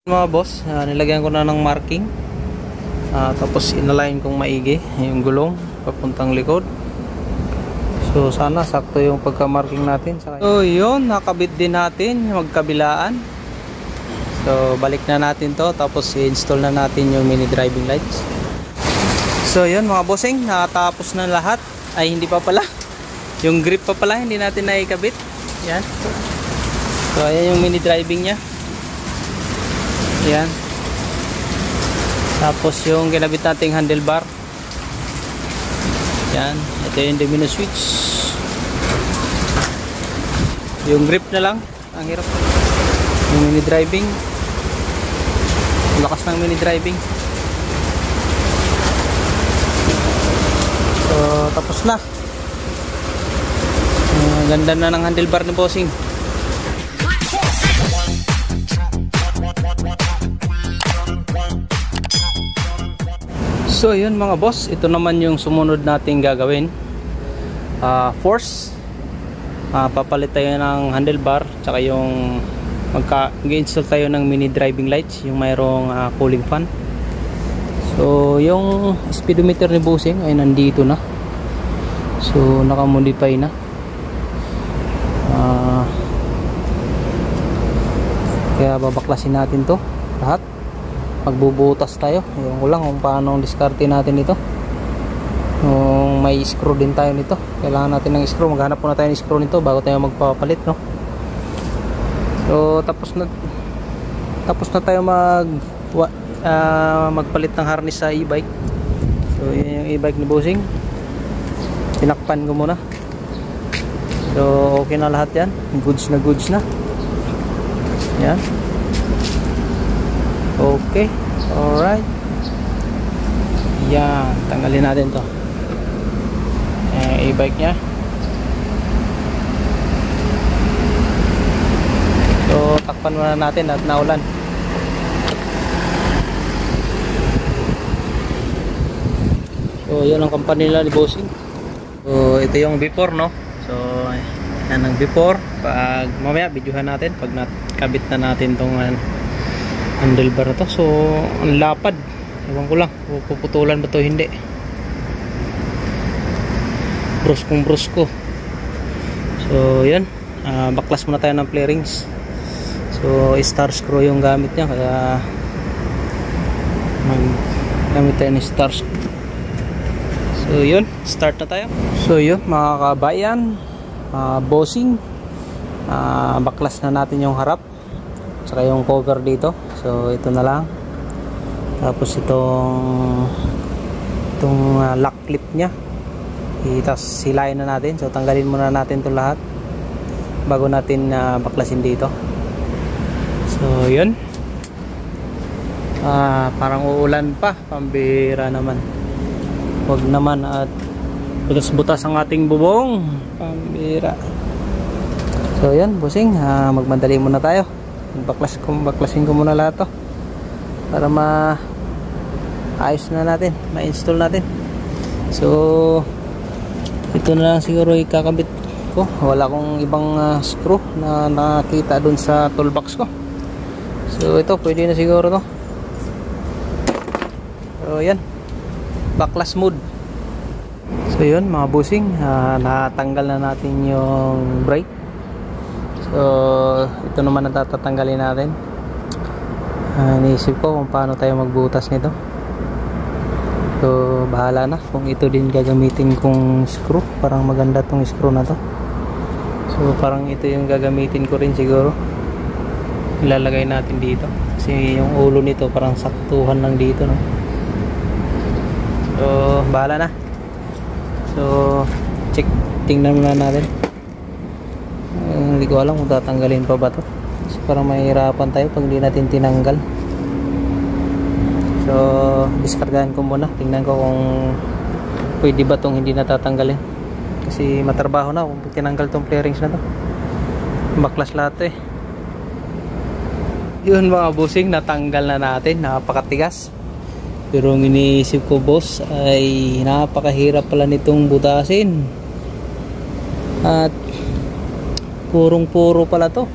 Mga boss, nilagyan ko na ng marking, tapos inalign kong maigi yung gulong papuntang likod. So sana sakto yung pagka-marking natin. So yun, nakabit din natin magkabilaan. So balik na natin to, tapos i-install na natin yung mini driving lights. So yun mga bossing, natapos na lahat. Ay hindi pa pala, yung grip pa pala hindi natin naikabit. Yan. So ayan yung mini driving nya. Yan. Tapos yung kinabit nating handlebar. Yan. Ito yung domino switch. Yung grip na lang. Ang hirap. Yung mini driving. Lakas ng mini driving. So tapos na. Ganda na ng handlebar ni bossing. So yun mga boss, ito naman yung sumunod nating gagawin. Force, papalit tayo ng handlebar, tsaka yung mag-install tayo ng mini driving lights, yung mayroong cooling fan. So yung speedometer ni bossing ay nandito na. So naka-modify na. Kaya babaklasin natin to lahat. Magbubutas tayo. Yung ko lang kung paano diskarte natin ito. Kung may screw din tayo nito, kailangan natin ng screw. Maghanap muna tayo ng screw nito bago tayo magpapalit, no? So tapos na tayo magpalit ng harness sa e-bike. So yun yung e-bike ni bossing. Tinakpan ko muna. So okay na lahat yan. Goods na. Yan. Okay, alright. Yan, tanggalin natin to. E-bike nya. So takpan muna natin at naulan. So yun ang company nila ni bossing. So ito yung before, no? So yan ang before. Pag mamaya videohan natin pag nakabit na natin tong handlebar na to. So ang lapad, ewan ko lang puputulan ba to, hindi. Brusko. So yan, baklas muna tayo ng flarings. So star screw yung gamit niya, kaya gamit tayo ng star screw. So yun, start na tayo. So yun mga kabayan, bossing, baklas na natin yung harap saka yung cover dito. So ito na lang. Tapos itong lock clip nya, tapos silayin na natin. So tanggalin muna natin ito lahat bago natin baklasin dito. So yun, parang uulan pa, pambira naman. Huwag naman at butas-butas ang ating bubong, pambira. So yan bossing, magmadali muna tayo. Baklasin ko muna lahat to para maayos na natin, ma-install natin. So ito na lang siguro ikakabit ko. Wala akong ibang screw na nakita dun sa toolbox ko. So ito pwede na siguro to. So yan, baklas mode. So yun mga bossing, natanggal na natin yung brake. So ito naman ang tatanggalin natin. Iniisip ko kung paano tayo magbutas nito. So bahala na kung ito din gagamitin kong screw. Parang maganda tong screw na to. So parang ito yung gagamitin ko rin siguro. Ilalagay natin dito kasi yung ulo nito parang saktuhan lang dito, no? So bahala na. So tingnan muna natin. Hindi ko alam kung tatanggalin pa ba to, kasi parang mahirapan tayo pag hindi natin tinanggal. So diskargahan ko muna, tingnan ko kung pwede ba tong hindi natatanggalin, kasi matrabaho na kung tinanggal tong flarings na to. Baklas lahat yun mga bossing, natanggal na natin. Napakatigas, pero ang iniisip ko boss ay napakahirap pala nitong butasin. At purong-puro pala to.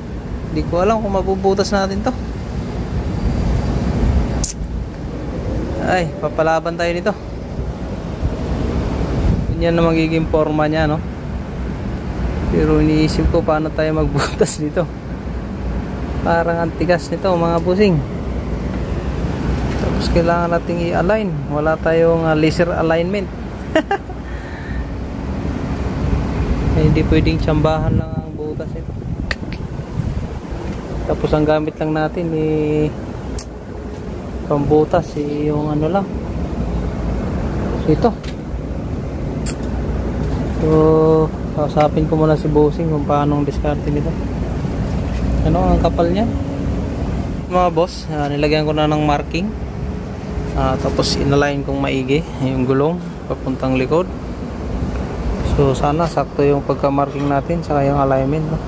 Hindi ko alam kung mabubutas natin to. Ay, papalaban tayo nito. Yan na magiging forma niya, no? Pero iniisip ko paano tayo magbutas nito. Parang antigas nito, mga busing. Tapos kailangan nating i-align. Wala tayong laser alignment. Ay, hindi pwedeng tsambahan lang ang butas nito. Tapos ang gamit lang natin pambutas yung ano lang ito. So kausapin ko muna si bossing kung paano ang diskarte nito. Ano ang kapal niya mga boss. Nilagyan ko na ng marking, tapos inalign kong maigi yung gulong papuntang likod. So sana sakto yung pagka-marking natin saka yung alignment, no?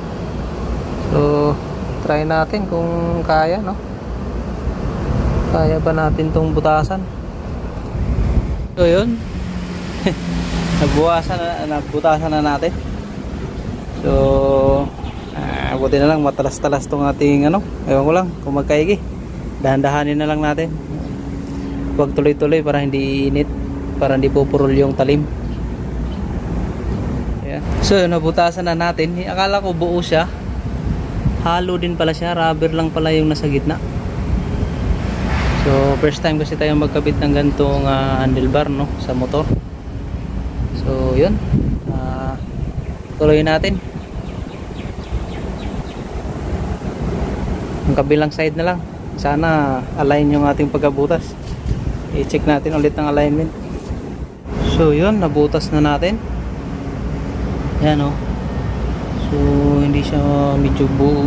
So try natin kung kaya, no? Kaya ba natin tong butasan? So yun. Nabutasan na natin. So buti na lang matalas-talas tong ating ano. Ewan ko lang kung magkaigi. Dahan-dahanin na lang natin. Huwag tuloy-tuloy para hindi init, para hindi pupurol yung talim. Ayan. So yun, nabutasan na natin. Akala ko buo siya. Halo din pala siya. Rubber lang pala yung nasa gitna. So first time kasi tayo magkabit ng ganitong handlebar, no, sa motor. So yun, tuloy natin ang kabilang side na lang. Sana align yung ating pagkabutas. I-check natin ulit ang alignment. So yun, nabutas na natin. Yan, no. So hindi siya medyo buo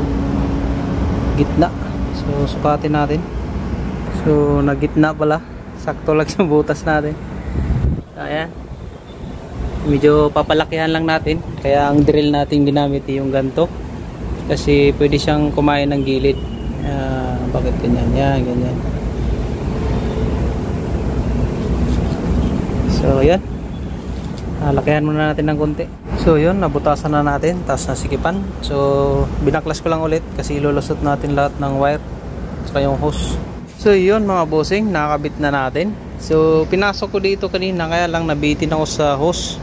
gitna. So sukatin natin. So nagitna pala, sakto lang yung butas natin. Ayan, medyo papalakihan lang natin, kaya ang drill natin ginamit yung ganto kasi pwede siyang kumain ng gilid. Bakit ganyan? Yan, ganyan. So yan, lakihan muna natin ng konti. So yun, nabutasan na natin, tapos nasikipan. So binaklas ko lang ulit kasi ilulusot natin lahat ng wire saka yung hose. So yun mga bossing, nakakabit na natin. So pinasok ko dito kanina, kaya lang nabitin ako sa hose.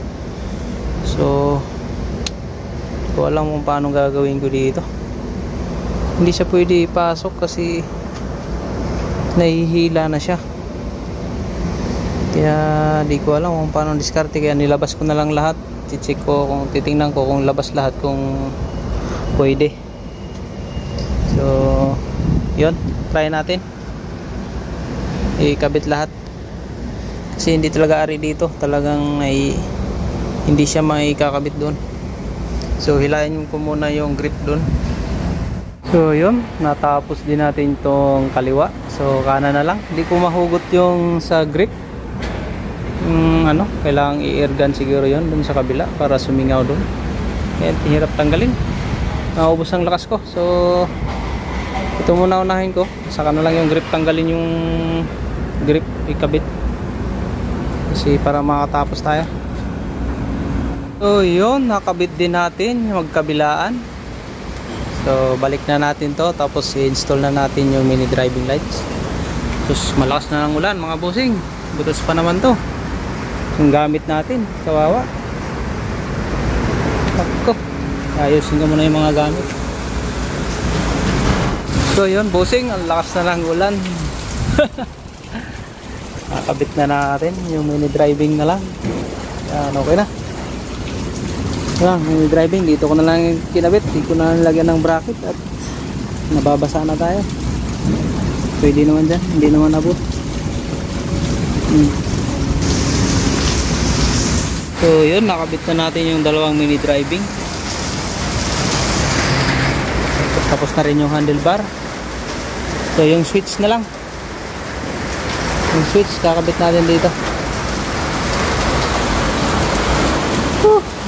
So hindi ko alam kung paano gagawin ko dito. Hindi siya pwede ipasok kasi nahihila na siya. Kaya hindi ko alam kung paano diskarte, kaya nilabas ko na lang lahat. I-check ko, kung titingnan ko kung labas lahat kung pwede. So yun, try natin ikabit lahat kasi hindi talaga ari dito, talagang hindi siya maikakabit doon. So hilahin ko muna yung grip doon. So yun, natapos din natin itong kaliwa. So kanan na lang, hindi ko mahugot yung sa grip. Kailangang i-air gun siguro yun doon sa kabila para sumingaw doon. Kaya hirap tanggalin, naubos ang lakas ko. So ito muna unahin ko, saka na lang yung grip tanggalin, yung grip ikabit kasi para makatapos tayo. So yun, nakabit din natin magkabilaan. So balik na natin to, tapos i-install na natin yung mini driving lights. Tapos malakas na ng ulan mga bossing, butas pa naman to yung gamit natin, kawawa. Ako, ayusin ko muna yung mga gamit. So yun bossing, ang lakas na ng ulan. Nakabit na natin yung mini driving na lang. Yan, okay na. Yan, mini driving, dito ko na lang kinabit. Dito ko na nilagyan ng bracket at nababasa na tayo. Pwede naman dyan, hindi naman abot. So yun, nakabit na natin yung dalawang mini driving. Tapos na rin yung handlebar. So yung switch na lang. Yung switch, kakabit natin dito.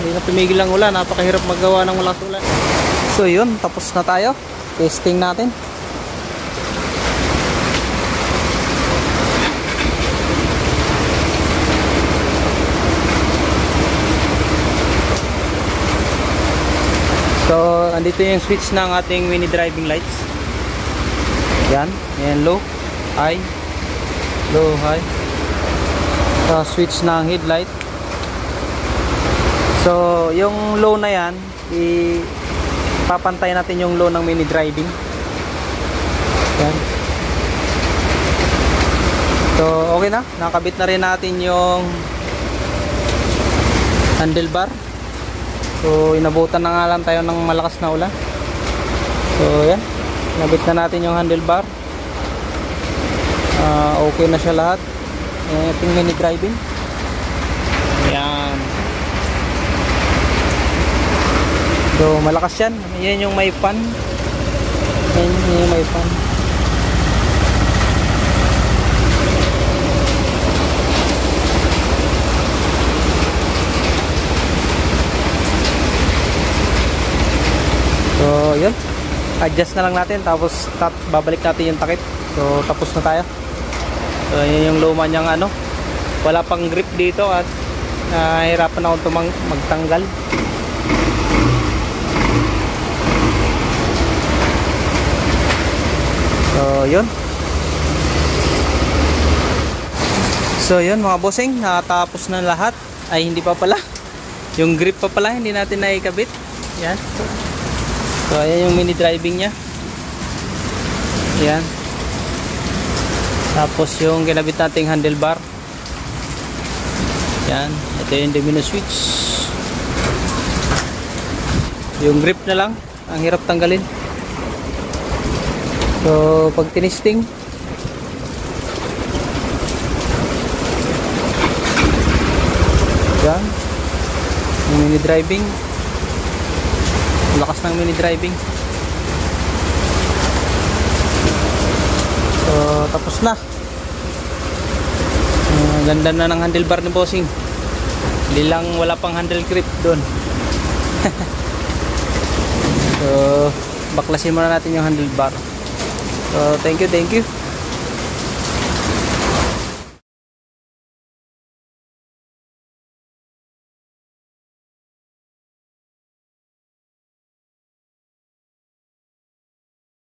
Hindi na tumigil ang ulan, napakahirap maggawa ng walang ulan. So yun, tapos na tayo. Testing natin. So andito yung switch ng ating mini driving lights. Yan, yan, low, high, low, high. switch ng headlight. So yung low na yan, ipapantay natin yung low ng mini driving. Yan. So okay na, nakabit na rin natin yung handlebar. So inabutan na nga lang tayo ng malakas na ulan. So yan, nabit na natin yung handlebar. Okay na siya lahat. Ating mini driving. Yan. So malakas yan. Yan yung may fan. Yan yung may fan. So yun, adjust na lang natin, tapos babalik natin yung takip. So tapos na tayo. So yun yung luma niyang ano, wala pang grip dito at nahihirapan ako magtanggal. So yun. So yun mga bossing, natapos na lahat. Ay hindi pa pala, yung grip pa pala hindi natin naikabit. Yan. So ayan yung mini driving nya. Yan. Tapos yung ginabit nating handlebar. Yan. Ito yung domino switch. Yung grip na lang, ang hirap tanggalin. So pag tinisting, yan. Yung mini driving, lakas ng mini driving. So tapos na. Ganda na ng handlebar ni bossing. Hindi lang wala pang handle grip doon. So baklasin muna natin yung handlebar. So thank you.